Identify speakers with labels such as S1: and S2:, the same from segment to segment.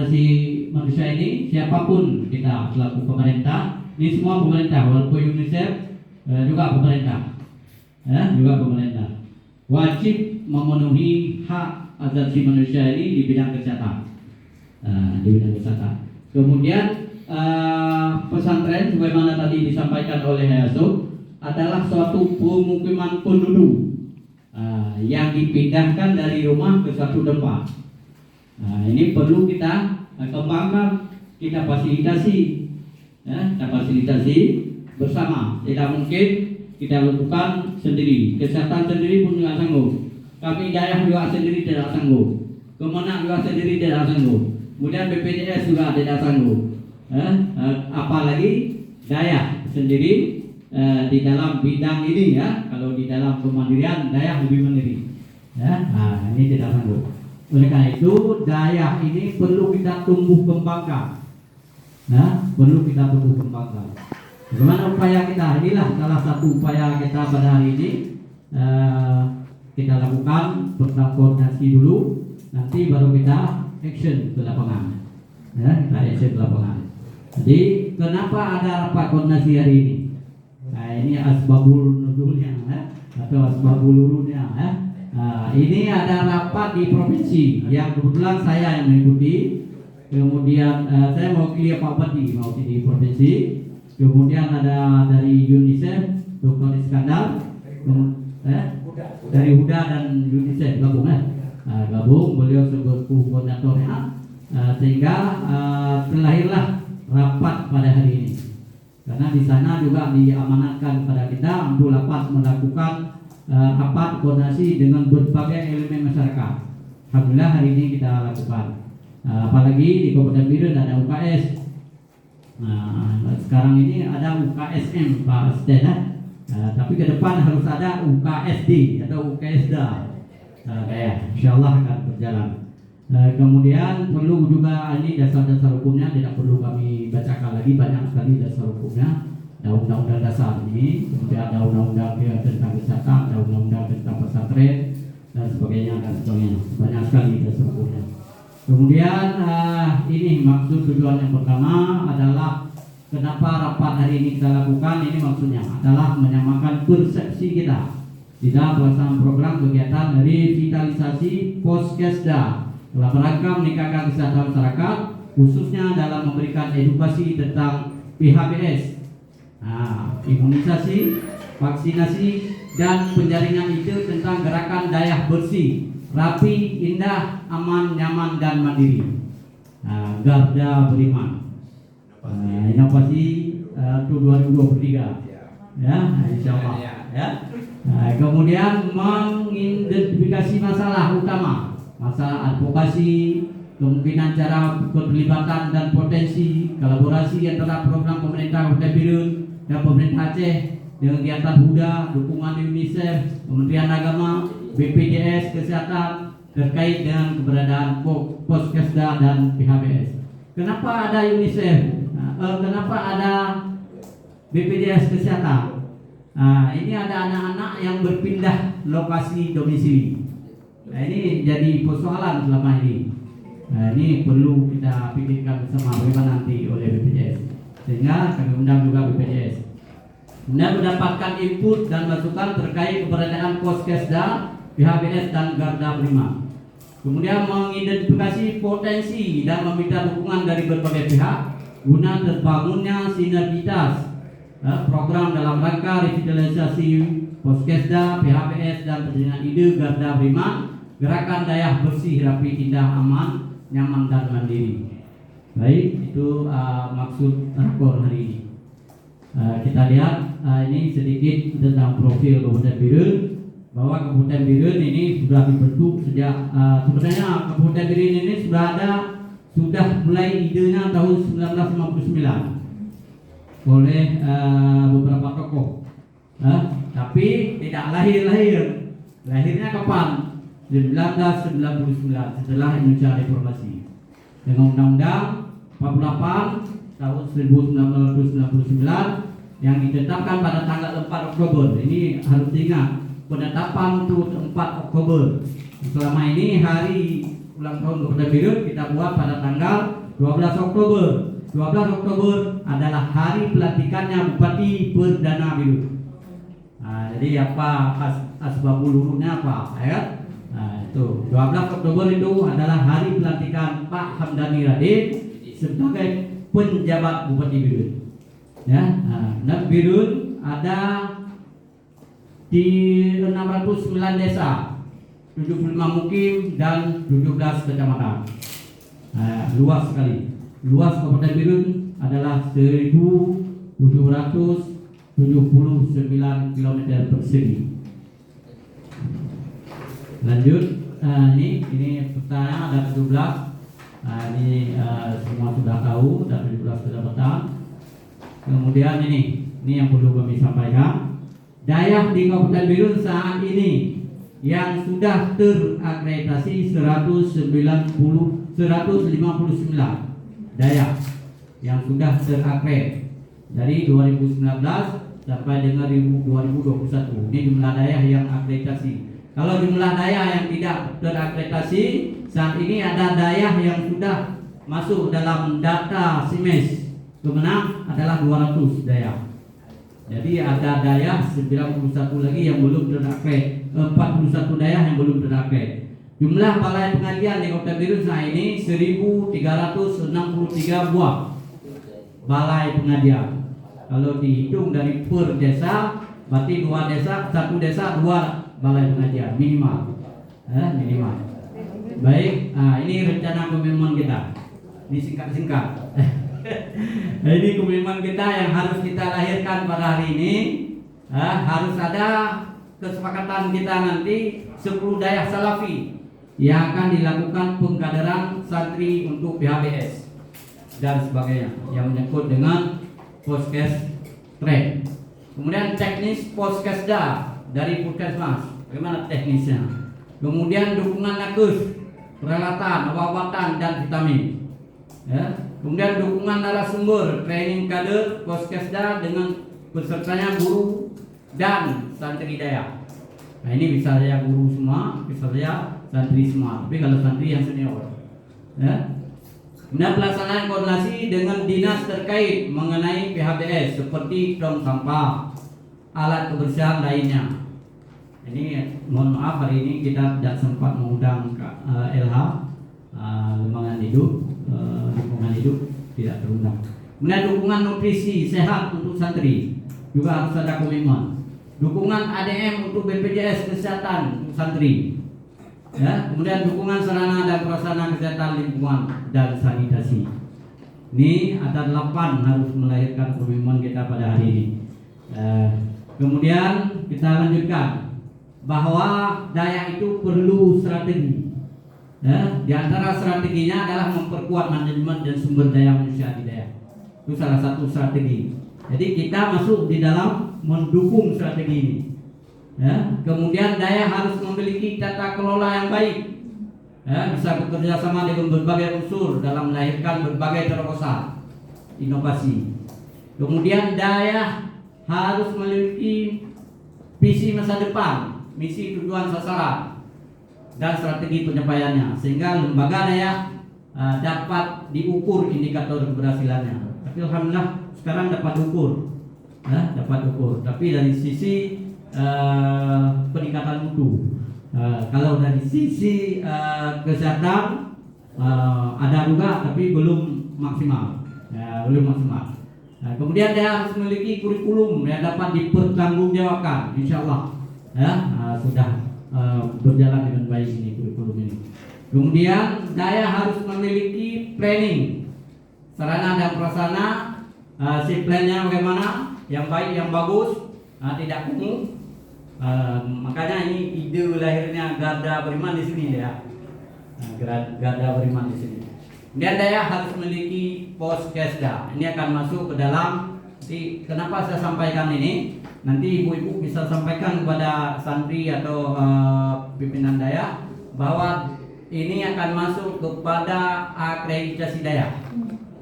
S1: asasi manusia ini, siapapun kita selaku pemerintah, ini semua pemerintah, walaupun UNICEF juga pemerintah, juga pemerintah wajib memenuhi hak asasi manusia ini di bidang kesehatan, Kemudian pesantren, sebagaimana tadi disampaikan oleh Yasub, adalah suatu pemukiman penduduk yang dipindahkan dari rumah ke suatu tempat. Ini perlu kita kembangkan, kita fasilitasi, bersama. Tidak mungkin kita lakukan sendiri. Kesehatan sendiri pun tidak sanggup. Kami daerah juga sendiri tidak sanggup. Kemenang juga sendiri tidak sanggup. Kemudian BPJS juga tidak sanggup. Apalagi daerah sendiri di dalam bidang ini, ya. Kalau di dalam kemandirian, daerah lebih mandiri. Ini tidak sanggup. Oleh karena itu, daerah ini perlu kita tumbuh kembangkan. Perlu kita tumbuh kembangkan. Bagaimana upaya kita? Inilah salah satu upaya kita pada hari ini. Kita lakukan pertama koordinasi dulu, nanti baru kita action ke lapangan. Kita action ke lapangan. Jadi kenapa ada rapat koordinasi hari ini? Ini asbabul nuzulnya, atau asbabul urunnya. Ini ada rapat di provinsi yang kebetulan saya yang mengikuti. Kemudian saya mau clear Pak Bupati mau di provinsi. Kemudian ada dari UNICEF, Dr. Iskandar, dari Huda dan UNICEF gabung, gabung beliau sebagai koordinatornya, sehingga terlahirlah rapat pada hari ini. Karena di sana juga diamanatkan kepada kita untuk dapat melakukan rapat koordinasi dengan berbagai elemen masyarakat. Alhamdulillah hari ini kita lakukan. Apalagi di Kabupaten Biren ada UKS. Sekarang ini ada UKSM Pak Asden, tapi ke depan harus ada UKSD atau UKSDA. Insyaallah akan berjalan. Kemudian perlu juga ini dasar-dasar hukumnya tidak perlu kami bacakan lagi, banyak sekali dasar hukumnya. Ada undang-undang dasar ini, kemudian ada undang-undang tentang kesehatan, ada undang-undang tentang pesantren dan sebagainya, banyak sekali dasar hukumnya. Kemudian ini maksud tujuan yang pertama adalah kenapa rapat hari ini kita lakukan. Ini maksudnya adalah menyamakan persepsi kita di dalam pelaksanaan program kegiatan revitalisasi Poskesda dalam rangka meningkatkan kesehatan masyarakat, khususnya dalam memberikan edukasi tentang PHBS, imunisasi, vaksinasi, dan penjaringan ide tentang gerakan daerah bersih, rapi, indah, aman, nyaman, dan mandiri. Garda Beriman. Inovasi 2023. Insyaallah. Kemudian mengidentifikasi masalah utama, masalah advokasi, kemungkinan cara keterlibatan dan potensi kolaborasi antara program pemerintah Kabupaten Biren dan pemerintah Aceh dengan kegiatan Huda, dukungan UNICEF, Kementerian Agama, BPJS Kesehatan terkait dengan keberadaan Poskesda dan PHBS. Kenapa ada UNICEF? Kenapa ada BPJS Kesehatan? Ini ada anak-anak yang berpindah lokasi domisili. Ini jadi persoalan selama ini. Ini perlu kita pikirkan bersama bagaimana nanti oleh BPJS. Sehingga kami undang juga BPJS. Kemudian mendapatkan input dan masukan terkait keberadaan Poskesda, PHBS, dan Garda Beriman. Kemudian mengidentifikasi potensi dan meminta dukungan dari berbagai pihak guna terbangunnya sinergitas program dalam rangka revitalisasi Poskesda, PHBS, dan penjaringan ide Garda Beriman, gerakan daerah bersih, rapi, indah, aman, nyaman, dan mandiri. Baik, itu maksud rakor hari ini. Kita lihat ini sedikit tentang profil Kabupaten Biren, bahwa Kabupaten Biren ini sudah dibentuk sejak sebenarnya Kabupaten Biren ini sudah mulai idenya tahun 1959 oleh beberapa tokoh, tapi tidak lahir. Lahirnya kapan? 1999 setelah Indonesia Reformasi dengan Undang-Undang 48 tahun 1999 yang ditetapkan pada tanggal 4 Oktober. Ini harus diingat, penetapan itu 4 Oktober. Selama ini hari ulang tahun Kabupaten Biren kita buat pada tanggal 12 Oktober. 12 Oktober adalah hari pelantikannya Bupati Perdana Birut. Jadi apa asbabul wurudnya apa? Ya. Itu 12 Oktober itu adalah hari pelantikan Pak Hamdani Radin sebagai penjabat Bupati Birut. Ya, nah, Birut ada di 609 desa, 75 mukim dan 17 kecamatan. Luas sekali. Luas Kabupaten Birut adalah 1.779 km persegi. Lanjut, ini pertanyaan ada 17. Ini semua sudah tahu, dan 17 kecamatan. Kemudian ini yang perlu kami sampaikan. Dayak di Kabupaten Birut saat ini yang sudah terakreditasi 159 Dayak yang sudah terakreditasi dari 2019 sampai dengan 2021. Ini jumlah Dayak yang akreditasi. Kalau jumlah Dayak yang tidak terakreditasi saat ini ada Dayak yang sudah masuk dalam data SIMES Kemenang adalah 200 Dayak. Jadi ada Dayak 91 lagi yang belum terakreditasi, 41 Dayak yang belum terakreditasi. Jumlah balai pengajian di Kabupaten Birut saat ini 1.363 buah balai pengajian. Kalau dihitung dari per desa, berarti 2 desa, 1 desa 2 balai pengajian minimal. Minimal. Baik, ini rencana komitmen kita. Ini singkat-singkat. Ini komitmen kita yang harus kita lahirkan pada hari ini. Harus ada kesepakatan kita nanti 10 Dayak Salafi yang akan dilakukan pengkaderan santri untuk PHBS dan sebagainya yang menyangkut dengan Poskes Train. Kemudian teknis Poskesda dari Puskesmas, bagaimana teknisnya. Kemudian dukungan nakes, peralatan, obat-obatan dan vitamin. Kemudian dukungan narasumber, training kader Poskesda dengan pesertanya guru dan santri Dayak. Nah ini bisa saya guru semua, bisa saya santri semua. Tapi kalau santri yang senior. Kemudian pelaksanaan koordinasi dengan dinas terkait mengenai PHBS seperti tong sampah, alat kebersihan lainnya. Ini mohon maaf hari ini kita tidak sempat mengundang LH Lembaga Hidup, lingkungan hidup tidak terundang. Kemudian dukungan nutrisi sehat untuk santri juga harus ada komitmen. Dukungan ADM untuk BPJS kesehatan untuk santri. Kemudian dukungan sarana dan prasarana kesehatan lingkungan dan sanitasi. Ini ada 8 harus melahirkan komitmen kita pada hari ini. Kemudian kita lanjutkan bahwa Dayak itu perlu strategi. Di antara strateginya adalah memperkuat manajemen dan sumber daya manusia di Dayak. Itu salah satu strategi. Jadi kita masuk di dalam mendukung strategi ini. Kemudian Dayak harus memiliki tata kelola yang baik. Bisa bekerja sama dengan berbagai unsur dalam melahirkan berbagai terobosan inovasi. Kemudian Dayak harus memiliki visi masa depan, misi tujuan sasaran dan strategi penyampaiannya sehingga lembaga Dayak dapat diukur indikator keberhasilannya. Tapi alhamdulillah sekarang dapat ukur, tapi dari sisi peningkatan mutu. Kalau dari sisi kesehatan ada juga, tapi belum maksimal, kemudian dia harus memiliki kurikulum yang dapat dipertanggungjawabkan, insya Allah, sudah berjalan dengan baik ini kurikulum ini. Kemudian Dayak harus memiliki planning, sarana dan prasarana. Si plannya bagaimana, yang baik, yang bagus, tidak kumuh. Makanya ini ide lahirnya Garda Beriman di sini ya. Garda Beriman di sini. Kemudian Dayak harus memiliki Poskesda. Ini akan masuk ke dalam. Kenapa saya sampaikan ini? Nanti ibu-ibu bisa sampaikan kepada santri atau pimpinan Dayak bahwa ini akan masuk kepada akreditasi Dayak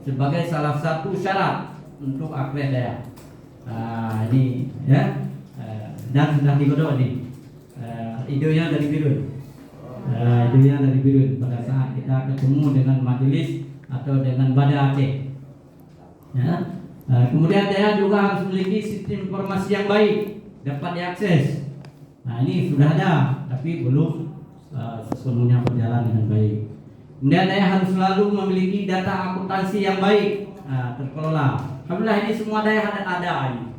S1: sebagai salah satu syarat untuk akreditasi Dayak. Ini ya, dan sudah digodok nih. Idenya dari Birut. Idenya dari Birut. Pada saat kita ketemu dengan majelis atau dengan Bada Aceh. Ya. Kemudian daerah juga harus memiliki sistem informasi yang baik, dapat diakses. Nah, ini sudah ada, tapi belum sepenuhnya berjalan dengan baik. Kemudian daerah harus selalu memiliki data akuntansi yang baik, terkelola. Alhamdulillah ini semua daerah ada ini.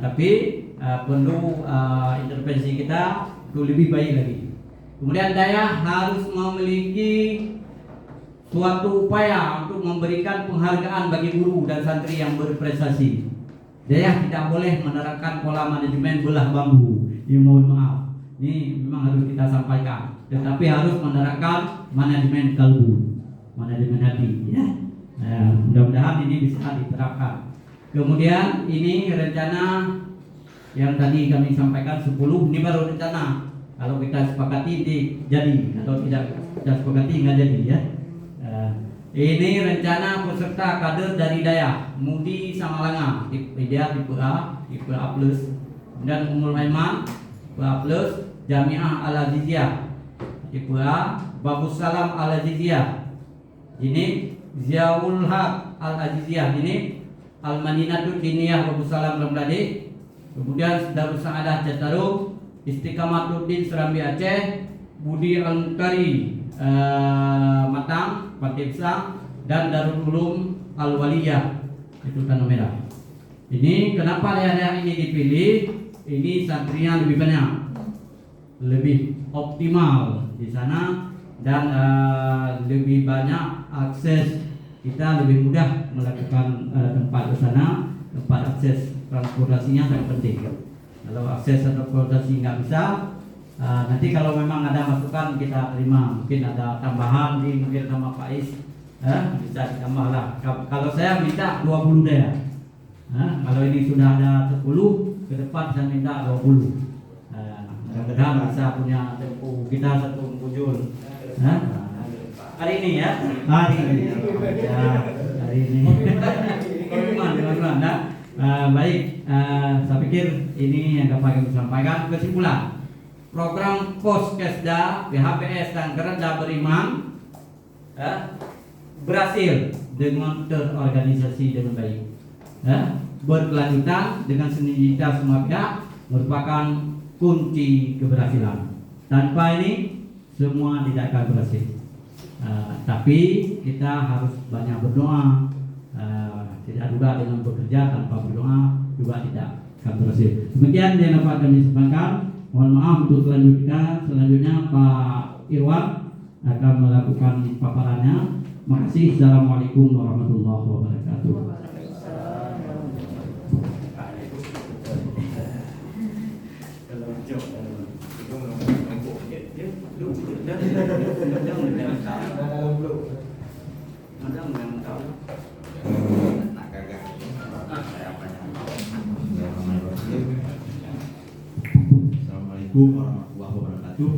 S1: Tapi perlu intervensi kita untuk lebih baik lagi. Kemudian daerah harus memiliki suatu upaya untuk memberikan penghargaan bagi guru dan santri yang berprestasi. Daerah tidak boleh menerapkan pola manajemen belah bambu. Ya, mohon maaf, ini memang harus kita sampaikan. Tetapi harus menerapkan manajemen kalbu, manajemen hati. Ya. Mudah-mudahan ini bisa diterapkan. Kemudian ini rencana yang tadi kami sampaikan 10, ini baru rencana. Kalau kita sepakati jadi, atau tidak kita sepakati nggak jadi ya. Ini rencana peserta kader dari Dayak, Mudi Samalanga, tipe A, tipe A+, dan Ummul Aiman, tipe A+, Jamiah Al-Aziziyah, tipe A, Babus Salam Al-Aziziyah, ini Ziaul Haq Al-Aziziyah, ini Al-Madinatul Diniyah Babus Salam Ramladi, kemudian Darus Sa'adah Catarum, Istiqamatuddin Serambi Aceh, Budi Al-Muqtari Matang, Patipsa, dan Darul Ulum Al-Waliyah, itu Tanah Merah. Ini kenapa daerah ini dipilih? Ini santrinya lebih banyak, lebih optimal di sana, dan lebih banyak akses. Kita lebih mudah melakukan tempat ke sana, tempat akses transportasinya sangat penting. Kalau akses transportasi nggak bisa, nanti kalau memang ada masukan kita terima, mungkin ada tambahan di mungkin sama Pak Is, bisa ditambah lah. Kalau saya minta 20 daerah, kalau ini sudah ada 10, ke depan saya minta 20. Mudah-mudahan bisa punya tempo kita satu muncul. Hari ini ya, hari ini. Baik, saya pikir ini yang dapat kami sampaikan. Kesimpulan, program Poskesda BHPS dan Kerendah Beriman berhasil dengan terorganisasi dengan baik, berkelanjutan dengan sinergitas semua pihak merupakan kunci keberhasilan. Tanpa ini semua tidak akan berhasil. Tapi kita harus banyak berdoa. Tidak juga dengan bekerja tanpa berdoa juga tidak akan berhasil. Demikian yang dapat kami sampaikan. Mohon maaf untuk selanjutnya Pak Irwan akan melakukan paparannya. Makasih. Assalamualaikum warahmatullahi wabarakatuh.
S2: Assalamualaikum warahmatullahi wabarakatuh.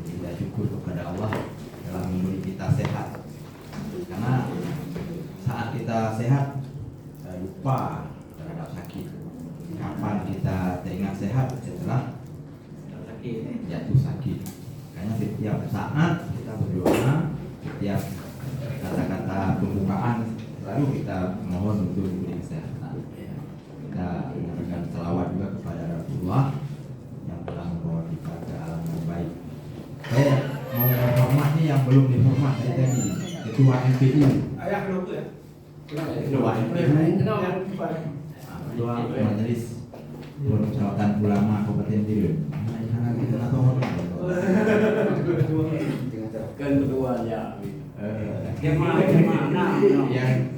S2: Kita syukur kepada Allah telah memberi kita sehat. Karena saat kita sehat lupa terhadap sakit. Kapan kita teringat sehat setelah jatuh sakit. Karena setiap saat kita berdoa, setiap kata-kata pembukaan selalu kita mohon untuk diberi kesehatan. Kita menyampaikan selawat juga kepada Rasulullah yang telah membawa kita ke alam yang baik. Saya mau menghormat nih yang belum dihormat dari tadi, Ketua MPU. Ketua MPU, Ketua Majelis Permusyawaratan Ulama Kabupaten Dirun.
S3: Keduanya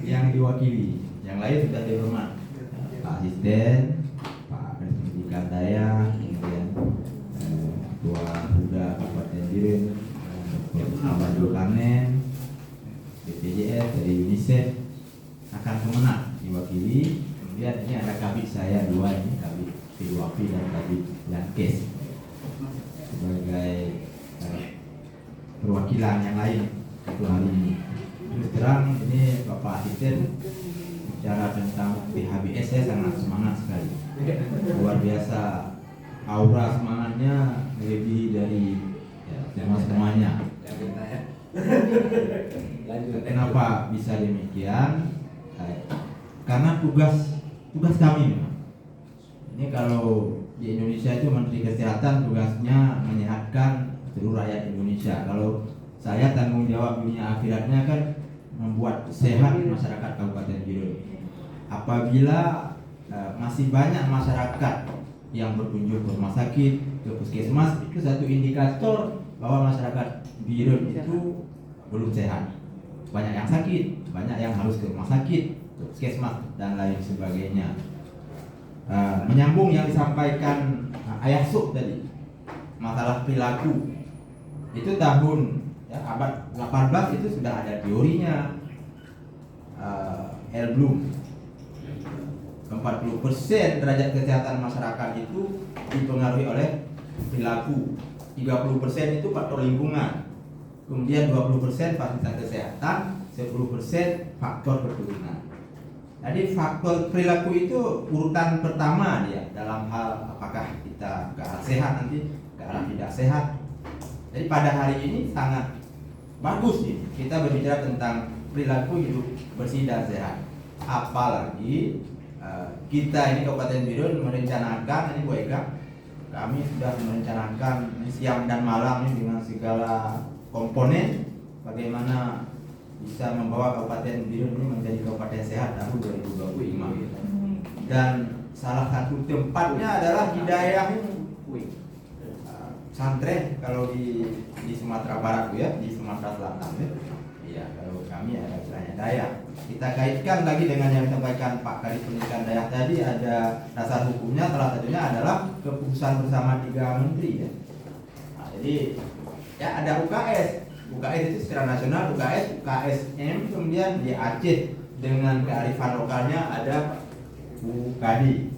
S2: yang diwakili, yang lain sudah dihormat. Pak Asisten, Pak Pendidikan Daya, kemudian Ketua Muda Kabupaten Dirun, Ahmad Julkarnain, BPJS dari UNICEF akan kemenang diwakili. Kemudian ini ada kabit saya dua ini, kabit P2P dan kabit Lankes sebagai perwakilan yang lain untuk hari ini. Terus terang ini Bapak Asisten bicara tentang PHBS, saya sangat semangat sekali, luar biasa, aura semangatnya melebihi dari sama semuanya. Kenapa bisa demikian? Karena tugas kami memang. Ini kalau di Indonesia itu Menteri Kesehatan tugasnya menyehatkan seluruh rakyat Indonesia. Kalau saya tanggung jawab dunia akhiratnya kan membuat sehat masyarakat Kabupaten Biren. Apabila masih banyak masyarakat yang berkunjung ke rumah sakit, ke puskesmas, itu satu indikator bahwa masyarakat Biren itu belum sehat. Banyak yang sakit, banyak yang harus ke rumah sakit, ke puskesmas dan lain sebagainya. Menyambung yang disampaikan Ayah Suk tadi, masalah perilaku itu tahun abad 18 itu sudah ada teorinya. L. Bloom, 40% derajat kesehatan masyarakat itu dipengaruhi oleh perilaku, 30% itu faktor lingkungan, kemudian 20% fasilitas kesehatan, 10% faktor keturunan. Jadi faktor perilaku itu urutan pertama dia dalam hal apakah kita ke arah sehat nanti, ke arah tidak sehat. Jadi pada hari ini sangat bagus nih kita berbicara tentang perilaku hidup bersih dan sehat. Apalagi kita ini Kabupaten Biren merencanakan, ini Bu Eka, kami sudah merencanakan siang dan malam ini dengan segala komponen bagaimana bisa membawa Kabupaten Biren ini menjadi kabupaten sehat tahun 2025. Dan salah satu tempatnya adalah di daerah Santren kalau di Sumatera Barat ya, di Sumatera Selatan ya. Iya, kalau kami ada istilahnya Dayak. Kita kaitkan lagi dengan yang disampaikan Pak Kadis Pendidikan Dayak tadi, ada dasar hukumnya, salah satunya adalah keputusan bersama 3 menteri ya. Nah, jadi ya ada UKS itu secara nasional, UKSM, kemudian di Aceh dengan kearifan lokalnya ada UKD.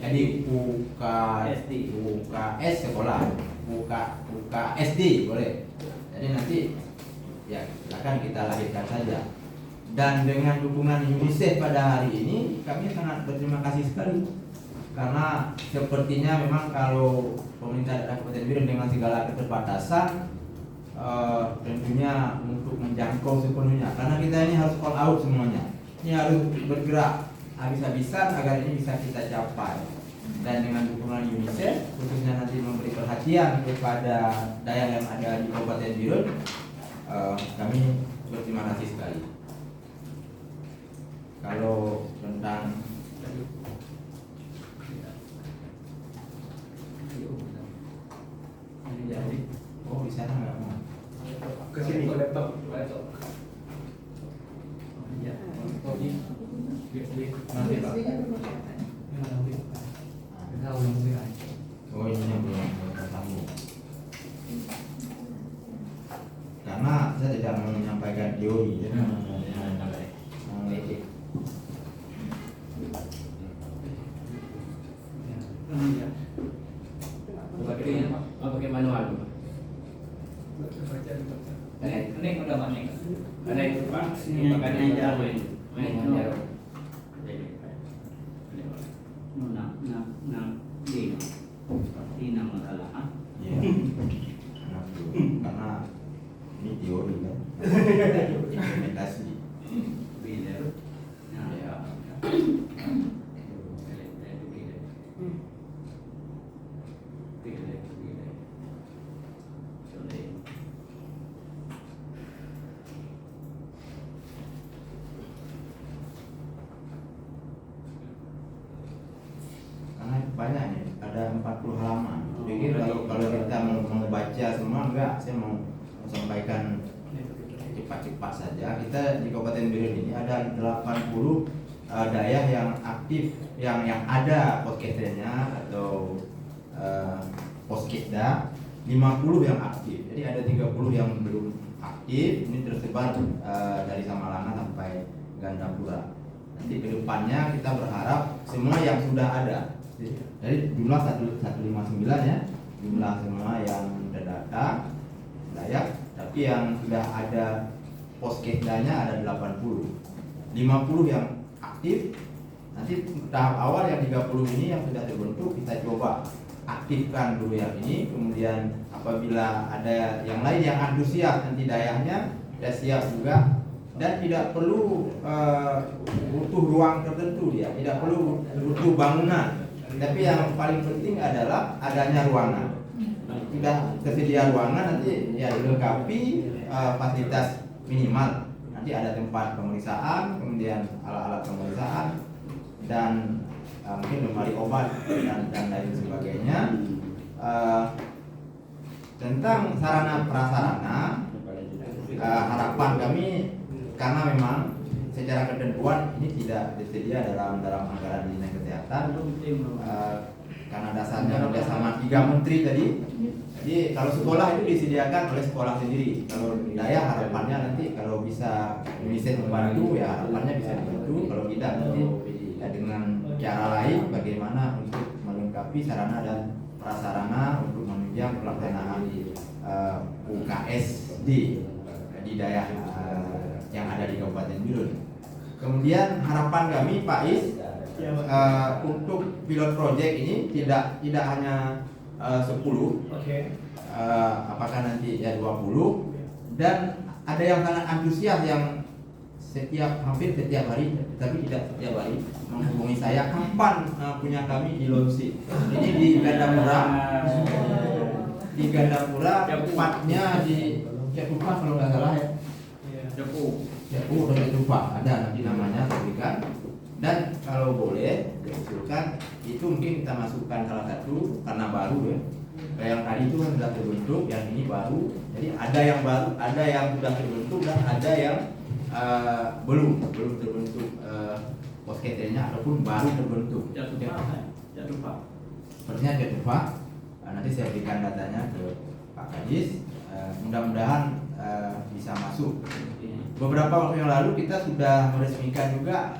S2: Jadi UKS sekolah, UKSD boleh. Jadi nanti ya silakan kita lahirkan saja. Dan dengan dukungan UNICEF pada hari ini kami sangat berterima kasih sekali, karena sepertinya memang kalau pemerintah daerah Kabupaten Biren dengan segala keterbatasan tentunya untuk menjangkau sepenuhnya, karena kita ini harus all out semuanya, ini harus bergerak habis-habisan agar ini bisa kita capai. Dan dengan dukungan UNICEF khususnya nanti memberi perhatian kepada daerah yang ada di Kabupaten Biren, kami berterima kasih sekali. Kalau tentang di sana nggak mau
S3: ke sini ke laptop.
S2: nanti Pak. Oh ini belum ketemu. Karena saya tidak mau menyampaikan teori ya.
S4: Pakai manual. Ini udah banyak. Ada itu Pak, ini pakai jarum ini. Main jarum.
S1: Tidak masalah.
S2: Iya. Karena ini teori kan. Implementasi. Karena banyak nih, ada 40 halaman. Jadi kalau kita mau baca semua enggak, saya mau sampaikan cepat-cepat saja. Kita di Kabupaten Biren ini ada 80 daerah yang aktif, yang ada poskedennya atau poskeda, 50 yang aktif. Jadi ada 30 yang belum aktif. Ini tersebar dari Samalanga sampai Gandapura. Nanti kedepannya kita berharap semua yang sudah ada. Jadi jumlah 159 ya, jumlah semua yang terdata layak, tapi yang sudah ada poskedanya ada 80, 50 yang aktif. Nanti tahap awal yang 30 ini yang sudah terbentuk kita coba aktifkan dulu yang ini, kemudian apabila ada yang lain yang antusias nanti dayahnya sudah siap juga, dan tidak perlu butuh ruang tertentu, dia tidak perlu butuh bangunan, tapi yang paling penting adalah adanya ruangan. Sudah tersedia ruangan, nanti ya dilengkapi fasilitas minimal, nanti ada tempat pemeriksaan, kemudian alat-alat pemeriksaan, dan mungkin lemari obat dan lain sebagainya. Tentang sarana prasarana, harapan kami, karena memang secara ketentuan ini tidak tersedia dalam anggaran dinas kesehatan, karena dasarnya kerjasama 3 menteri tadi. Jadi kalau sekolah itu disediakan oleh sekolah sendiri. Kalau daya harapannya nanti kalau bisa UNICEF membantu, ya harapannya bisa dibantu. Kalau tidak nanti ya dengan cara lain bagaimana untuk melengkapi sarana dan prasarana untuk menunjang pelaksanaan UKSD di daerah yang ada di Kabupaten Birun. Kemudian harapan kami Pak Is, untuk pilot project ini tidak hanya 10, apakah nanti ya 20, dan ada yang sangat antusias yang hampir setiap hari, tapi tidak setiap hari menghubungi saya, kapan punya kami di launching. Ini di Gandapura, tepatnya di Cepupa kalau nggak salah ya. Cepu atau Cepupa, ada nanti namanya saya berikan. Dan kalau boleh diusulkan, itu mungkin kita masukkan salah satu karena baru ya. Kayak yang tadi itu kan sudah terbentuk, yang ini baru. Jadi ada yang baru, ada yang sudah terbentuk, dan ada yang belum terbentuk posketennya ataupun baru terbentuk. Jatuh Pak. Sepertinya jatuh Pak. Nanti saya berikan datanya ke Pak Kadis. Mudah-mudahan bisa masuk. Beberapa waktu yang lalu kita sudah meresmikan juga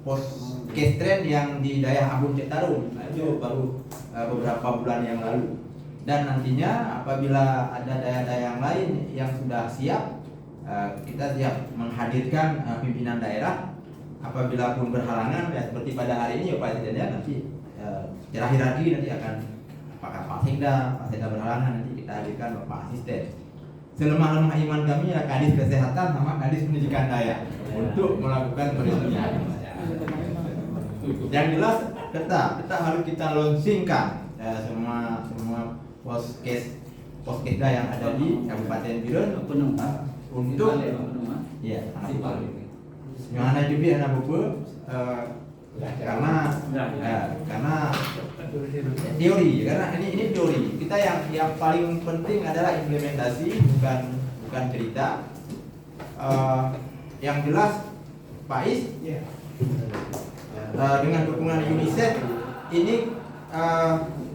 S2: posketren yang di daerah Abun Citarum. Itu baru beberapa bulan yang lalu. Dan nantinya apabila ada daerah-daerah yang lain yang sudah siap, kita siap menghadirkan pimpinan daerah. Apabila pun berhalangan, ya seperti pada hari ini ya Pak Presiden, ya nanti secara hierarki nanti akan apakah Pak Sekda berhalangan, nanti kita hadirkan Bapak Asisten. Selemah-lemah iman kami ya Kadis Kesehatan sama Kadis Pendidikan Daya untuk melakukan peresmian. Yang jelas tetap harus kita launchingkan semua poskesda yang ada di Kabupaten Birun untuk ya yang ada juga anak buku karena teori, karena ini teori. Kita yang paling penting adalah implementasi, bukan cerita. Yang jelas Pak Is, dengan dukungan UNICEF ini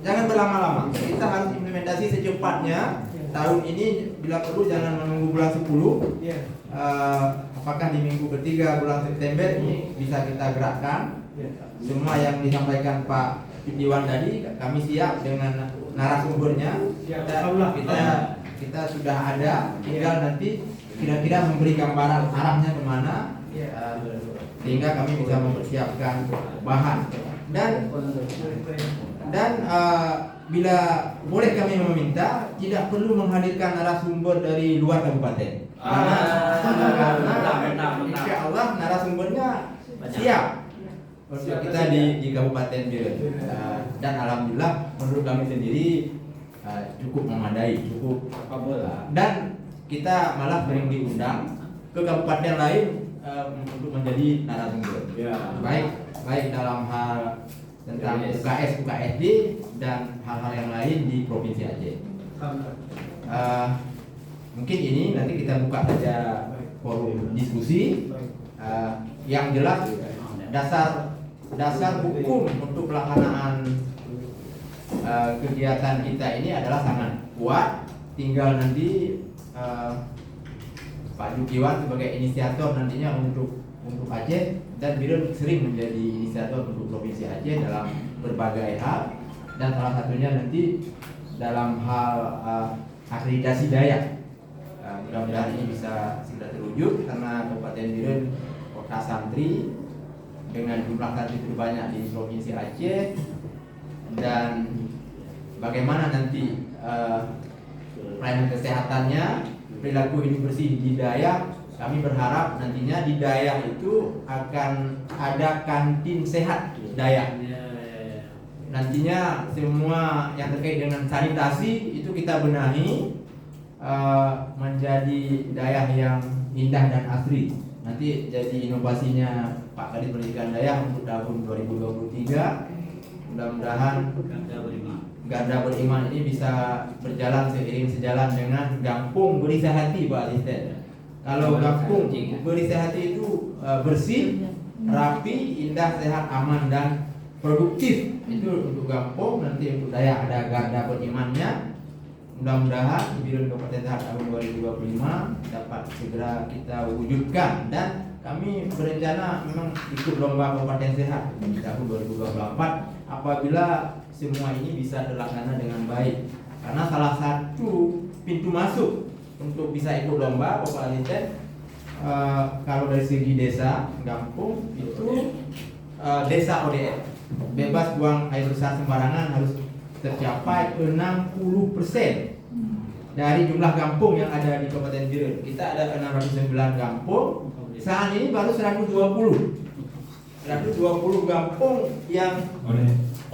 S2: jangan berlama-lama. Kita harus implementasi secepatnya. Tahun ini bila perlu jangan menunggu bulan 10. Apakah di minggu ketiga bulan September ini bisa kita gerakkan. Semua yang disampaikan Pak Iwan tadi kami siap dengan narasumbernya. Kita sudah ada, tinggal nanti kira-kira memberi gambaran arahnya kemana, sehingga kami bisa mempersiapkan bahan. Dan bila boleh kami meminta, tidak perlu menghadirkan narasumber dari luar kabupaten. Karena insya Allah narasumbernya siap untuk kita di Kabupaten Birun. Dan alhamdulillah menurut kami sendiri cukup memadai, cukup. Dan kita malah sering diundang ke kabupaten lain untuk menjadi narasumber. Baik dalam hal tentang UKS, UKSD, dan hal-hal yang lain di Provinsi Aceh. Mungkin ini nanti kita buka saja forum diskusi. Yang jelas dasar hukum untuk pelaksanaan kegiatan kita ini adalah sangat kuat. Tinggal nanti Pak Jukiwan sebagai inisiator nantinya untuk Aceh, dan Birun sering menjadi inisiator untuk Provinsi Aceh dalam berbagai hal, dan salah satunya nanti dalam hal akreditasi daya. Mudah-mudahan ini bisa segera terwujud, karena Kabupaten Birun kota santri dengan jumlah santri terbanyak di Provinsi Aceh, dan bagaimana nanti pelayanan kesehatannya, perilaku hidup bersih di Dayak. Kami berharap nantinya di Dayak itu akan ada kantin sehat Dayak. Nantinya semua yang terkait dengan sanitasi itu kita benahi menjadi Dayak yang indah dan asri. Nanti jadi inovasinya Pak Kadis Pendidikan Dayak untuk tahun 2023. Mudah-mudahan Garda Beriman ini bisa berjalan seiring sejalan dengan Gampung Berisi Hati, Pak Asisten. Kalau Gampung Berisi Hati itu bersih, rapi, indah, sehat, aman dan produktif. Itu untuk Gampung. Nanti untuk Dayak ada Garda Berimannya. Mudah-mudahan Biro Kabupaten Sehat tahun 2025 dapat segera kita wujudkan, dan kami berencana memang ikut lomba Kabupaten Sehat di tahun 2024 apabila semua ini bisa terlaksana dengan baik. Karena salah satu pintu masuk untuk bisa ikut lomba Bapak Asisten, kalau dari segi desa Gampung itu desa ODF, bebas buang air besar sembarangan harus tercapai 60% dari jumlah kampung yang ada di Kabupaten Biren. Kita ada 609 kampung, saat ini baru 120 kampung yang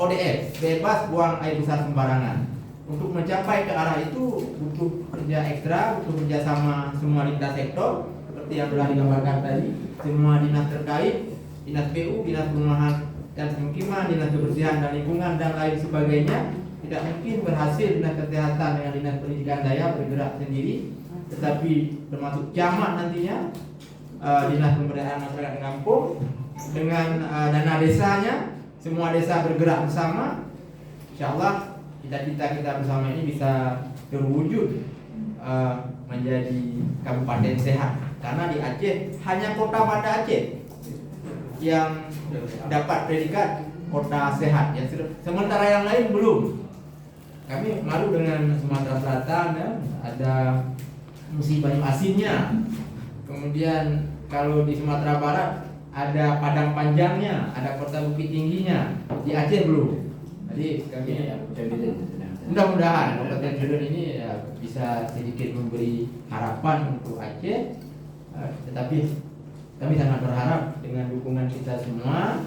S2: ODF, bebas buang air besar sembarangan. Untuk mencapai ke arah itu butuh kerja ekstra, butuh kerja sama semua lintas sektor seperti yang telah digambarkan tadi, semua dinas terkait, dinas PU, dinas perumahan dan pemukiman, dinas kebersihan dan lingkungan dan lain sebagainya. Tidak mungkin berhasil dinas kesehatan dengan dinas pendidikan Dayak bergerak sendiri, tetapi termasuk camat nantinya, dinas pemberdayaan masyarakat kampung dengan dana desanya, semua desa bergerak bersama. Insyaallah cita-cita kita bersama ini bisa terwujud menjadi kabupaten sehat. Karena di Aceh hanya kota Banda Aceh yang dapat predikat kota sehat, ya, sementara yang lain belum. Kami malu dengan Sumatera Selatan, ya, ada Musi Banyu Asinnya. Kemudian kalau di Sumatera Barat ada Padang Panjangnya, ada Kota Bukit Tingginya. Di Aceh belum. Jadi kami mudah-mudahan Kabupaten Biren ini ya, bisa sedikit memberi harapan untuk Aceh. Tetapi kami sangat berharap dengan dukungan kita semua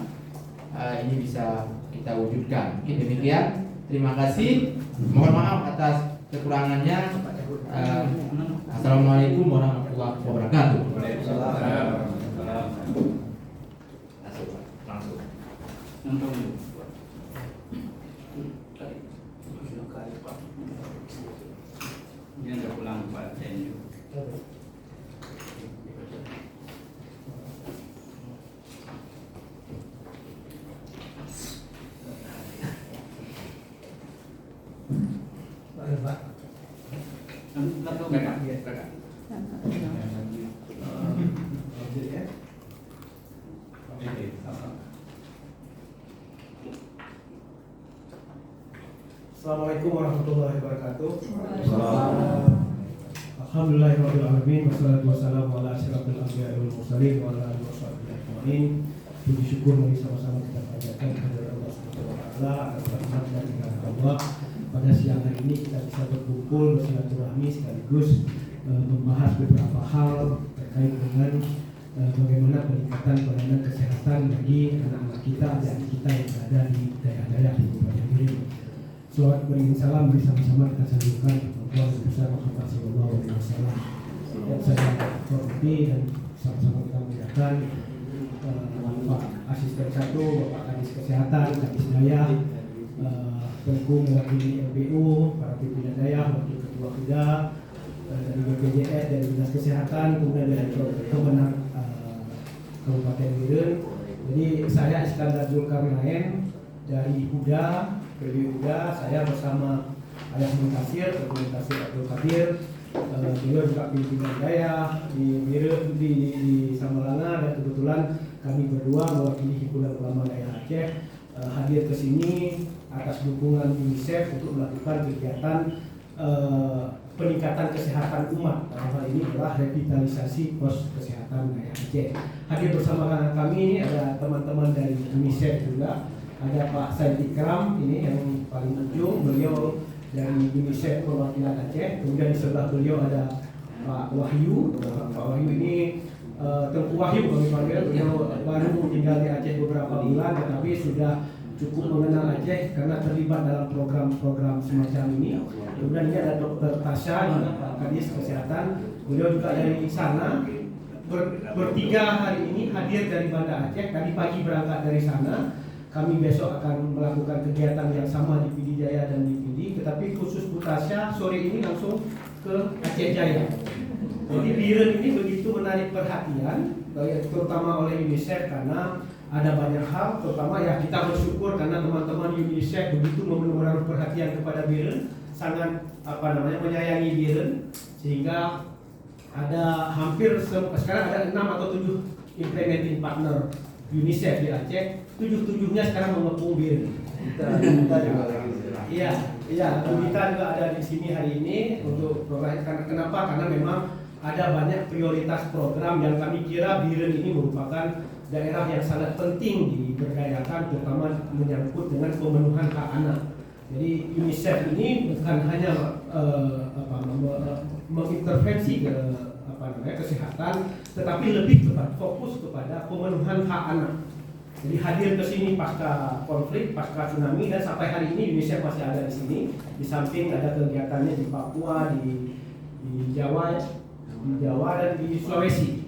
S2: ini bisa kita wujudkan. Mungkin demikian. Terima kasih. Mohon maaf atas kekurangannya. Assalamualaikum warahmatullahi wabarakatuh.
S4: Ini ada pulang Pak Tenyu.
S3: Assalamualaikum warahmatullahi wabarakatuh. Alhamdulillahirabbil alamin wassalatu wassalamu ala asyrafil anbiya'i wal mursalin wa ala alihi washabbihi ajmain. Puji syukur mari sama-sama kita panjatkan kepada Allah Subhanahu wa taala atas rahmat dan hidayah Allah. Pada siang hari ini kita bisa berkumpul bersilaturahmi sekaligus membahas beberapa hal terkait dengan bagaimana peningkatan pelayanan kesehatan bagi anak-anak kita dan kita yang berada di daerah-daerah di Kabupaten Biren. Salawat beriring salam bersama-sama kita sanjungkan kepada besar Muhammad sallallahu alaihi wasallam. Yang saya hormati dan sama-sama kita muliakan Pak Asisten 1, Bapak Kadis Kesehatan, Kadis Dayak, Pengku mewakili LBU, para pimpinan Dayak, wakil ketua PIDA, dari BPJS, dari Dinas Kesehatan, kemudian dari Kemenang Kabupaten Biren. Jadi saya Iskandar Zulkarnain dari Huda, PB Huda, saya bersama Ayah Muntasir, Muntasir Abdul Qadir, beliau juga pimpinan Dayak di Biren, di Samalanga, dan kebetulan kami berdua mewakili Himpunan Ulama Dayak Aceh hadir ke sini atas dukungan UNICEF untuk melakukan kegiatan peningkatan kesehatan umat. Dalam hal ini adalah revitalisasi pos kesehatan Dayak Aceh. Hadir bersama kami ini ada teman-teman dari UNICEF juga, ada Pak Said Ikram ini yang paling ujung, beliau dari UNICEF perwakilan Aceh. Kemudian di sebelah beliau ada Pak Wahyu. Pak Wahyu ini Tengku Wahyu kami panggil. Beliau baru tinggal di Aceh beberapa bulan, tetapi sudah cukup mengenal Aceh karena terlibat dalam program-program semacam ini. Kemudian ini ada Dr. Tasha, Pak Kadis Kesehatan. Beliau juga dari sana. Bertiga hari ini hadir dari Banda Aceh. Tadi pagi berangkat dari sana. Kami besok akan melakukan kegiatan yang sama di Pidi Jaya dan di Pidi. Tetapi khusus Bu Tasha sore ini langsung ke Aceh Jaya. Jadi Biren ini begitu menarik perhatian, terutama oleh UNICEF karena ada banyak hal. Terutama ya kita bersyukur karena teman-teman UNICEF begitu menaruh perhatian kepada Biren, sangat menyayangi Biren, sehingga ada hampir sekarang ada 6 atau 7 implementing partner UNICEF di Aceh. 7-7-nya sekarang mengepung Biren. Kita juga iya, kita juga ada di sini hari ini untuk program. Kenapa? Karena memang ada banyak prioritas program yang kami kira Biren ini merupakan daerah yang sangat penting diberdayakan, terutama menyangkut dengan pemenuhan hak anak. Jadi UNICEF ini bukan hanya mengintervensi ke kesehatan, tetapi lebih fokus kepada pemenuhan hak anak. Jadi hadir ke sini pasca konflik, pasca tsunami, dan sampai hari ini UNICEF masih ada di sini. Di samping ada kegiatannya di Papua, di Jawa dan di Sulawesi.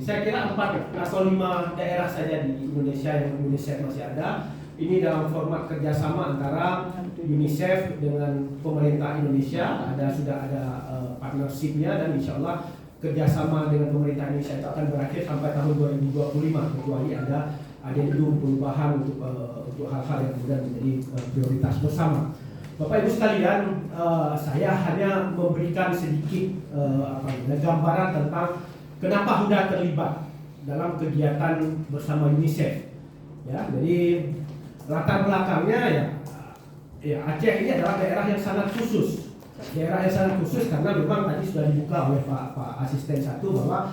S3: Saya kira 4 atau 5 daerah saja di Indonesia yang UNICEF masih ada. Ini dalam format kerjasama antara UNICEF dengan pemerintah Indonesia. Sudah ada partnershipnya, dan insya Allah kerjasama dengan pemerintah Indonesia itu akan berakhir sampai tahun 2025, kecuali ada perubahan untuk hal-hal yang kemudian menjadi prioritas bersama. Bapak Ibu sekalian, saya hanya memberikan sedikit gambaran tentang kenapa Huda terlibat dalam kegiatan bersama UNICEF. Ya, jadi latar belakangnya ya Aceh ini adalah daerah yang sangat khusus. Daerah yang sangat khusus karena memang tadi sudah dibuka oleh Pak Asisten 1 bahwa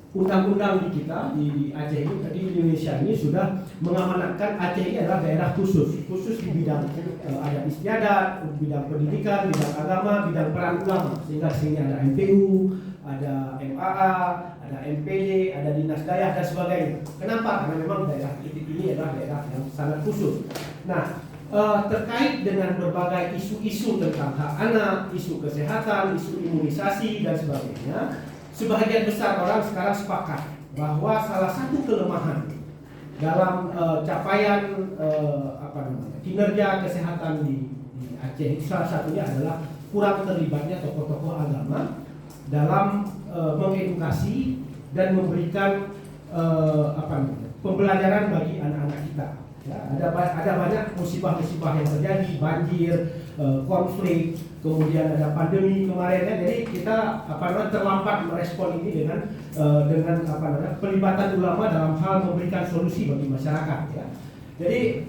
S3: undang-undang di kita di Aceh ini, tadi Indonesia ini sudah mengamanatkan Aceh ini adalah daerah khusus di bidang adat istiadat, bidang pendidikan, bidang agama, bidang peran ulama. Sehingga sini ada MPU, ada MAA, ada MPD, ada Dinas Daya dan sebagainya. Kenapa? Karena memang daerah ini adalah daerah yang sangat khusus. Nah, terkait dengan berbagai isu-isu tentang hak anak, isu kesehatan, isu imunisasi dan sebagainya, sebagian besar orang sekarang sepakat bahwa salah satu kelemahan dalam capaian kinerja kesehatan di Aceh, salah satunya adalah kurang terlibatnya tokoh-tokoh agama dalam mengedukasi dan memberikan pembelajaran bagi anak-anak kita. Ya, ada banyak musibah-musibah yang terjadi, banjir, konflik, kemudian ada pandemi kemarin ya. Jadi kita terlambat merespon ini dengan pelibatan ulama dalam hal memberikan solusi bagi masyarakat ya. Jadi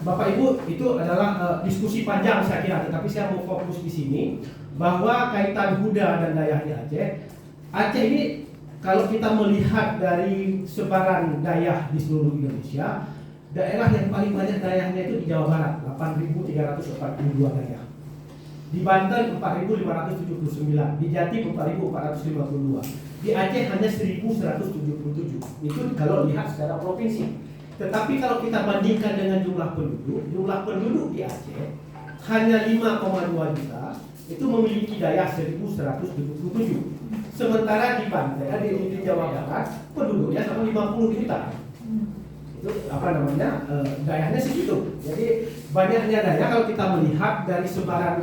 S3: Bapak Ibu, itu adalah diskusi panjang saya kira, tetapi saya mau fokus di sini bahwa kaitan Huda dan Dayah di Aceh ini kalau kita melihat dari sebaran Dayah di seluruh Indonesia, daerah yang paling banyak dayahnya itu di Jawa Barat, 8.342 dayah. Di Banten 4.579, di Jatim 4.452, di Aceh hanya 1.177. Itu kalau lihat secara provinsi. Tetapi kalau kita bandingkan dengan jumlah penduduk di Aceh hanya 5,2 juta, itu memiliki dayah 1.177. Sementara di Banten, di Jawa Barat, penduduknya sama 50 juta. Itu dayahnya segitu. Jadi banyaknya dayah kalau kita melihat dari sebaran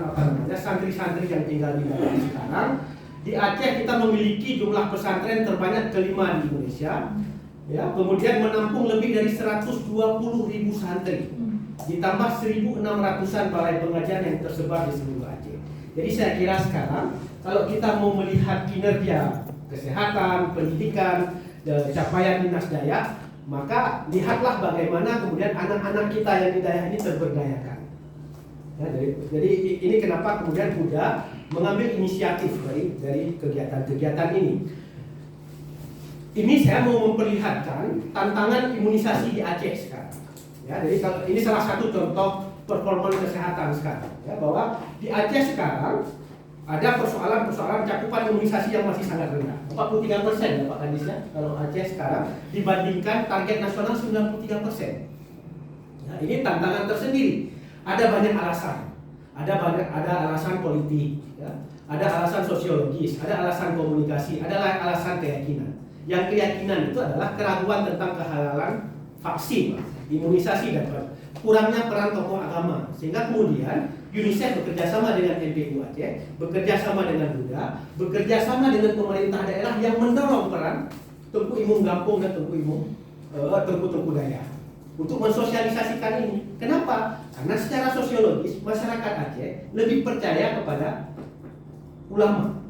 S3: santri-santri yang tinggal di daerah sekarang, di Aceh kita memiliki jumlah pesantren terbanyak kelima di Indonesia. Ya, kemudian menampung lebih dari 120.000 santri, ditambah 1.600-an balai pengajian yang tersebar di seluruh Aceh. Jadi saya kira sekarang kalau kita mau melihat kinerja kesehatan, pendidikan, capaian Dinas Daya, maka lihatlah bagaimana kemudian anak-anak kita yang di daerah ini terberdayakan. Ya, jadi ini kenapa kemudian Huda mengambil inisiatif dari kegiatan-kegiatan ini. Ini saya mau memperlihatkan tantangan imunisasi di Aceh sekarang. Ya, jadi kalau ini salah satu contoh performa kesehatan sekarang, ya, bahwa di Aceh sekarang ada persoalan cakupan imunisasi yang masih sangat rendah, 43% ya Pak Kadis ya, kalau Aceh sekarang dibandingkan target nasional 93%. Nah, ini tantangan tersendiri. Ada banyak alasan, ada alasan politik, ya, ada alasan sosiologis, ada alasan komunikasi, ada alasan keyakinan. Yang keyakinan itu adalah keraguan tentang kehalalan vaksin, imunisasi dan kurangnya peran tokoh agama, sehingga kemudian UNICEF bekerja sama dengan MPU Aceh, bekerja sama dengan Buddha, bekerja sama dengan pemerintah daerah yang mendorong peran Tengku Imum Gampung dan Tengku Daya untuk mensosialisasikan ini. Kenapa? Karena secara sosiologis masyarakat Aceh lebih percaya kepada ulama.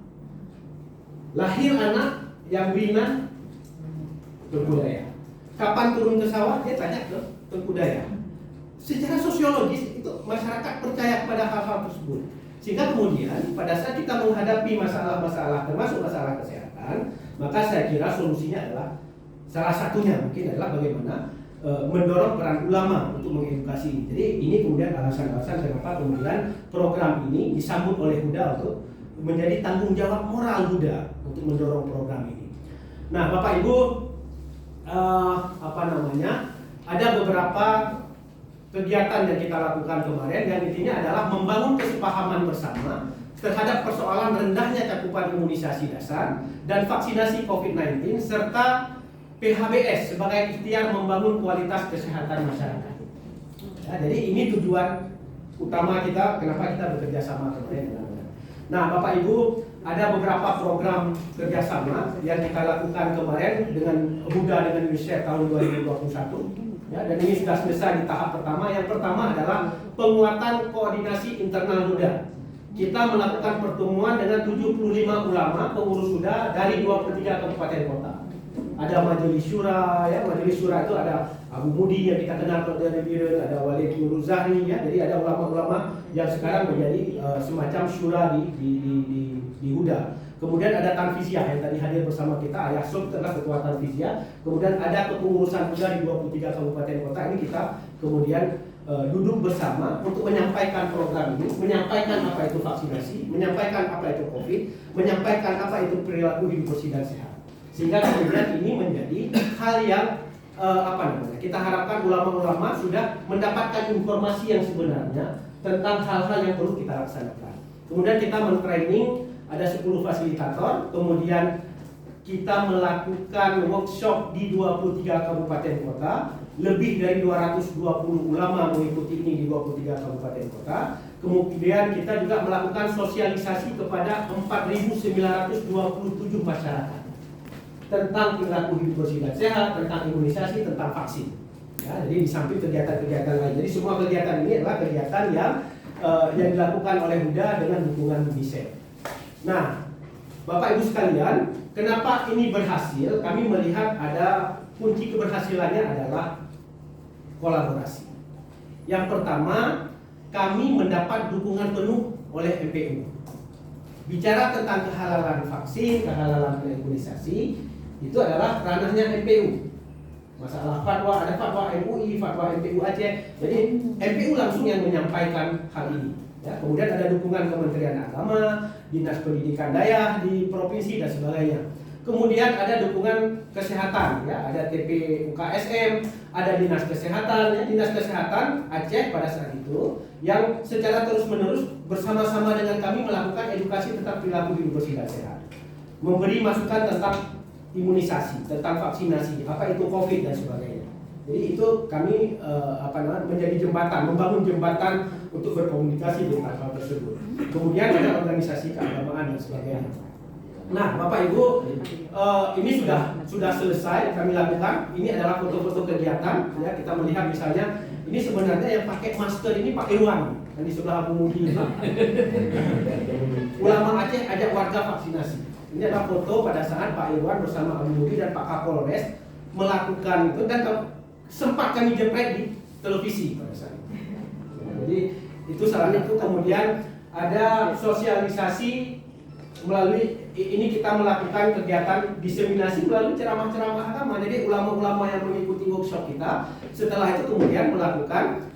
S3: Lahir anak yang beriman Tengku Daya. Kapan turun ke sawah dia tanya ke Tengku Daya. Secara sosiologis itu masyarakat percaya pada hal-hal tersebut, sehingga kemudian pada saat kita menghadapi masalah-masalah termasuk masalah kesehatan, maka saya kira solusinya adalah salah satunya mungkin adalah bagaimana mendorong peran ulama untuk mengedukasi ini. Jadi ini kemudian alasan-alasan kenapa kemudian program ini disambut oleh Huda untuk menjadi tanggung jawab moral Huda untuk mendorong program ini. Nah, Bapak Ibu, ada beberapa kegiatan yang kita lakukan kemarin yang intinya adalah membangun kesepahaman bersama terhadap persoalan rendahnya cakupan imunisasi dasar dan vaksinasi COVID-19 serta PHBS sebagai ikhtiar membangun kualitas kesehatan masyarakat. Ya, jadi ini tujuan utama kita kenapa kita bekerja sama kemarin. Nah, Bapak Ibu, ada beberapa program kerjasama yang kita lakukan kemarin dengan Huda dengan UNICEF tahun 2021. Ya, dan ini sudah selesai di tahap pertama. Yang pertama adalah penguatan koordinasi internal Huda. Kita melakukan pertemuan dengan 75 ulama pengurus Huda dari 23 kabupaten kota. Ada majelis syura, ya, majelis syura itu ada Abu Mudi yang kita kenal dari Biren, ada Walid Nur Zahri, ya, jadi ada ulama-ulama yang sekarang menjadi semacam syura di Huda. Kemudian ada Tanfiziah yang tadi hadir bersama kita, Ayah Sub adalah ketua Tanfiziah. Kemudian ada kepengurusan Huda di 23 kabupaten kota. Ini kita kemudian duduk bersama untuk menyampaikan program ini, menyampaikan apa itu vaksinasi, menyampaikan apa itu COVID, menyampaikan apa itu perilaku hidup bersih dan sehat. Sehingga kemudian ini menjadi hal yang kita harapkan ulama-ulama sudah mendapatkan informasi yang sebenarnya tentang hal-hal yang perlu kita laksanakan. Kemudian kita men-training ada 10 fasilitator, kemudian kita melakukan workshop di 23 kabupaten kota, lebih dari 220 ulama mengikuti ini di 23 kabupaten kota. Kemudian kita juga melakukan sosialisasi kepada 4.927 masyarakat tentang perilaku hidup bersih dan sehat, tentang imunisasi, tentang vaksin. Ya, jadi di samping kegiatan-kegiatan lain. Jadi semua kegiatan ini adalah kegiatan yang dilakukan oleh Huda dengan dukungan UNICEF. Nah, Bapak Ibu sekalian, kenapa ini berhasil? Kami melihat ada kunci keberhasilannya adalah kolaborasi. Yang pertama, kami mendapat dukungan penuh oleh MPU. Bicara tentang kehalalan vaksin, kehalalan imunisasi, itu adalah ranahnya MPU. Masalah fatwa, ada fatwa MUI, fatwa MPU Aceh. Jadi MPU langsung yang menyampaikan hal ini. Ya, kemudian ada dukungan Kementerian Agama, Dinas Pendidikan Daerah di provinsi dan sebagainya. Kemudian ada dukungan kesehatan, ya, ada TP UKSM, ada Dinas Kesehatan, ya, Dinas Kesehatan Aceh pada saat itu yang secara terus-menerus bersama-sama dengan kami melakukan edukasi tentang perilaku hidup bersih dan sehat, memberi masukan tentang imunisasi, tentang vaksinasi, apa itu COVID dan sebagainya. Jadi itu kami menjadi jembatan, membangun jembatan untuk berkomunikasi tentang hal tersebut. Kemudian ada organisasi keagamaan dan sebagainya. Nah, Bapak Ibu, ini sudah selesai kami lakukan. Ini adalah foto-foto kegiatan. Ya, kita melihat misalnya ini sebenarnya yang pakai masker ini Pak Irwan yang di sebelah Abu Mudi. Ulama Aceh ajak warga vaksinasi. Ini adalah foto pada saat Pak Irwan bersama Abu Mudi dan Pak Kapolres melakukan itu dan sempat kami jepret di televisi pada saat itu. Jadi itu salah satu. Kemudian ada sosialisasi melalui ini kita melakukan kegiatan diseminasi melalui ceramah-ceramah agama. Jadi ulama-ulama yang mengikuti workshop kita setelah itu kemudian melakukan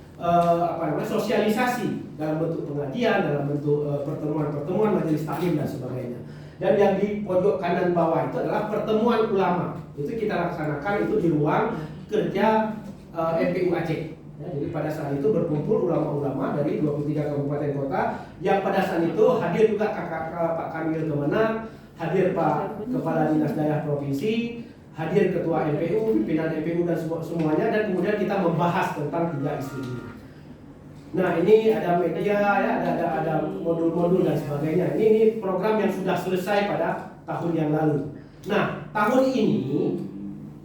S3: sosialisasi dalam bentuk pengajian, dalam bentuk pertemuan-pertemuan, majelis taklim dan sebagainya. Dan yang di pojok kanan bawah itu adalah pertemuan ulama. Itu kita laksanakan itu di ruang kerja MPU Aceh. Ya, jadi pada saat itu berkumpul ulama-ulama dari 23 kabupaten kota yang pada saat itu hadir juga Pak Kamil Kemenang, hadir Pak Kepala Dinas Daya Provinsi, hadir Ketua MPU, pimpinan MPU dan semuanya, dan kemudian kita membahas tentang 3 isu ini. Nah, ini ada media ya, ada modul-modul dan sebagainya. Ini program yang sudah selesai pada tahun yang lalu. Nah, tahun ini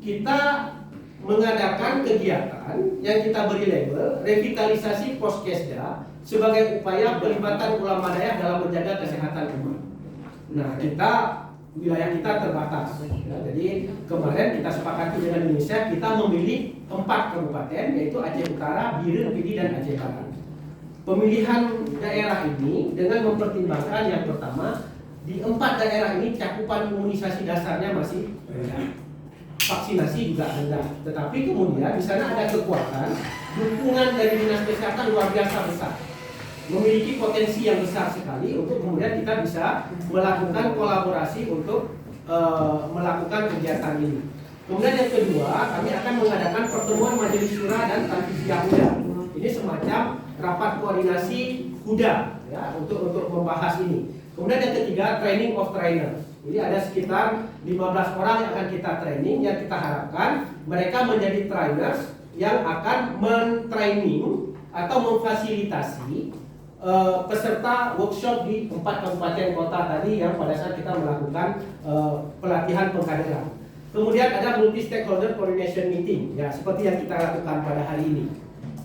S3: kita mengadakan kegiatan yang kita beri label revitalisasi Poskesda sebagai upaya pelibatan ulama daerah dalam menjaga kesehatan umat. Nah, wilayah kita terbatas. Ya, jadi kemarin kita sepakati dengan UNICEF, kita memilih 4 kabupaten, yaitu Aceh Utara, Biren, Pidi, dan Aceh Barat. Pemilihan daerah ini dengan mempertimbangkan yang pertama, di 4 daerah ini cakupan imunisasi dasarnya masih rendah, vaksinasi juga rendah. Tetapi kemudian di sana ada kekuatan dukungan dari dinas kesehatan luar biasa besar, memiliki potensi yang besar sekali untuk kemudian kita bisa melakukan kolaborasi untuk melakukan kegiatan ini. Kemudian yang kedua, kami akan mengadakan pertemuan majelis syura dan tanfiziyah Huda. Ini semacam rapat koordinasi Huda ya, untuk membahas ini. Kemudian yang ketiga, training of trainer. Jadi ada sekitar 15 orang yang akan kita training, yang kita harapkan mereka menjadi trainers yang akan men-training atau memfasilitasi peserta workshop di 4 kabupaten kota tadi yang pada saat kita melakukan pelatihan pengkaderan. Kemudian ada multi stakeholder coordination meeting, ya seperti yang kita lakukan pada hari ini.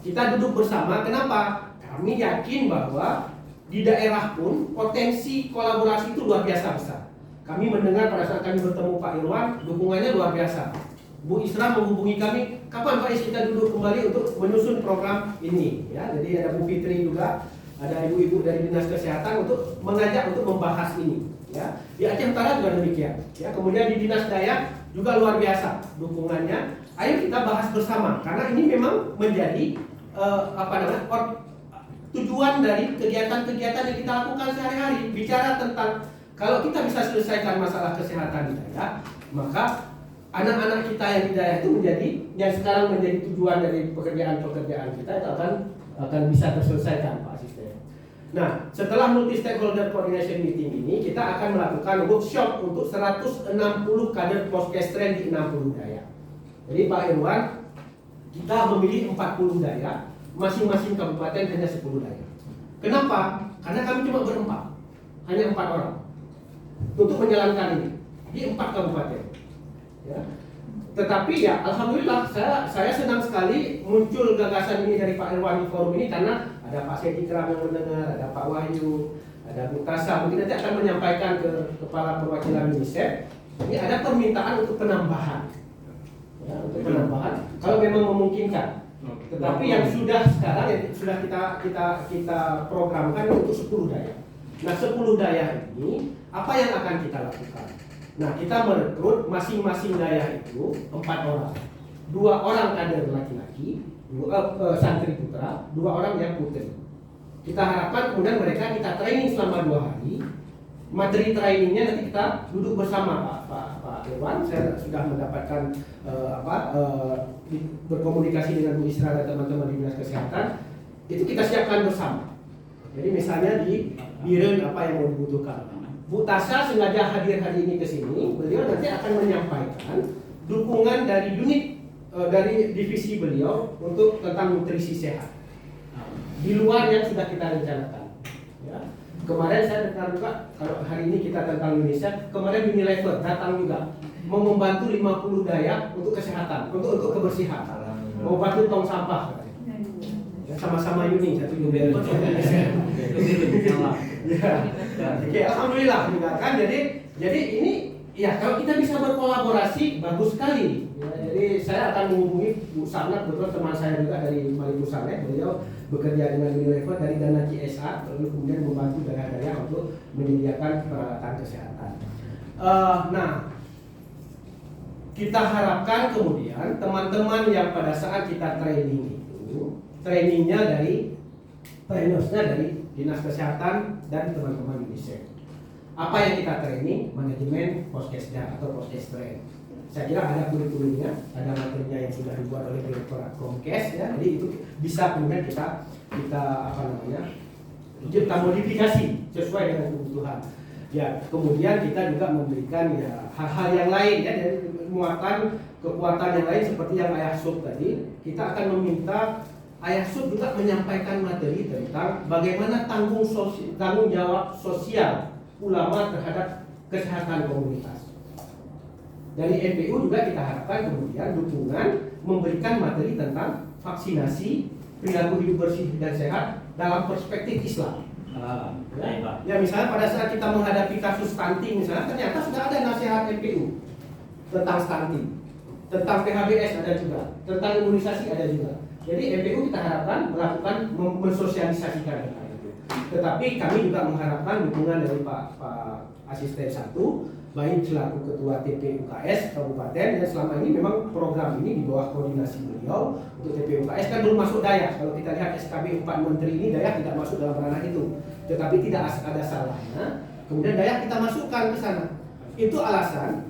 S3: Kita duduk bersama. Kenapa? Kami yakin bahwa di daerah pun potensi kolaborasi itu luar biasa besar. Kami mendengar pada saat kami bertemu Pak Irwan, dukungannya luar biasa. Bu Isra menghubungi kami, kapan Pak Is kita duduk kembali untuk menyusun program ini? Ya, jadi ada Bu Fitri juga, ada ibu-ibu dari dinas kesehatan untuk mengajak untuk membahas ini. Ya, di Aceh Utara juga demikian. Ya, kemudian di dinas daya juga luar biasa dukungannya. Ayo kita bahas bersama, karena ini memang menjadi tujuan dari kegiatan-kegiatan yang kita lakukan sehari-hari. Bicara tentang kalau kita bisa selesaikan masalah kesehatan di daerah, maka anak-anak kita yang di daerah itu menjadi yang sekarang menjadi tujuan dari pekerjaan-pekerjaan kita itu akan bisa terselesaikan, Pak Asisten. Nah, setelah multi stakeholder coordination meeting ini, kita akan melakukan workshop untuk 160 kader Poskestren di 60 daerah. Jadi Pak Irwan, kita memilih 40 daerah, masing-masing kabupaten hanya 10 daerah. Kenapa? Karena kami cuma berempat, hanya 4 orang untuk menjalankan ini di 4 kabupaten. Ya. Tetapi ya, alhamdulillah saya senang sekali muncul gagasan ini dari Pak Irwan di forum ini, karena ada Pak Syed Ikram yang mendengar, ada Pak Wahyu, ada Bu Tasa, mungkin nanti akan menyampaikan ke Kepala Perwakilan UNICEF. Ini ada permintaan untuk penambahan, ya, untuk penambahan kalau memang memungkinkan. Tetapi yang sudah sekarang yang sudah kita programkan untuk 10 daerah. Nah, 10 daerah ini apa yang akan kita lakukan? Nah, kita merekrut masing-masing daerah itu 4 orang. 2 orang kader laki-laki, santri putra, 2 orang yang putri. Kita harapkan kemudian mereka kita training selama 2 hari. Materi trainingnya nanti kita duduk bersama Pak Irwan. Saya sudah mendapatkan berkomunikasi dengan Bu Isra dan teman-teman di dinas kesehatan. Itu kita siapkan bersama. Jadi misalnya di Biren apa yang mau dibutuhkan. Bu Tasya sengaja hadir hari ini ke sini. Beliau nanti akan menyampaikan dukungan dari unit dari divisi beliau untuk tentang nutrisi sehat. Di luar yang sudah kita rencanakan. Ya. Kemarin saya dengar juga kalau hari ini kita tentang UNICEF, kemarin Unilever datang juga mau membantu 50 daerah untuk kesehatan, untuk kebersihan. Mau bantu tong sampah. Ya, sama-sama Uni satu UNICEF. Ya, alhamdulillah juga kan. Jadi ini ya kalau kita bisa berkolaborasi bagus sekali. Ya, jadi saya akan menghubungi Bu Sarnat, betul teman saya juga dari Malibu Saleh. Beliau bekerja dengan Unilever dari dana CSR, lalu kemudian membantu daerah-daerah untuk menyediakan peralatan kesehatan. Nah, kita harapkan kemudian teman-teman yang pada saat kita training itu, trainingnya dari trainersnya dari Dinas Kesehatan dan teman-teman UNICEF. Apa yang kita training? Manajemen Poskesda atau Poskestrain. Saya kira ada kurikulumnya, ada materinya yang sudah dibuat oleh Direktorat Komkes ya. Jadi itu bisa kemudian kita modifikasi sesuai dengan kebutuhan. Ya, kemudian kita juga memberikan ya hal-hal yang lain ya, dari kekuatan yang lain seperti yang Ayah Sub tadi. Kita akan meminta Ayah Sub juga menyampaikan materi tentang bagaimana tanggung jawab sosial ulama terhadap kesehatan komunitas. Dari NPU juga kita harapkan kemudian dukungan memberikan materi tentang vaksinasi, perilaku hidup bersih dan sehat dalam perspektif Islam. Ya, misalnya pada saat kita menghadapi kasus stunting misalnya, ternyata sudah ada nasihat NPU tentang stunting, tentang PHBS ada juga, tentang imunisasi ada juga. Jadi NPU kita harapkan melakukan mensosialisasikan hal itu. Tetapi kami juga mengharapkan dukungan dari Pak Asisten 1, baik selaku Ketua TPUKS Kabupaten, dan selama ini memang program ini di bawah koordinasi beliau. Untuk TPUKS kan belum masuk Dayak. Kalau kita lihat SKB 4 Menteri ini, Dayak tidak masuk dalam ranah itu. Tetapi tidak ada salahnya kemudian Dayak kita masukkan ke sana. Itu alasan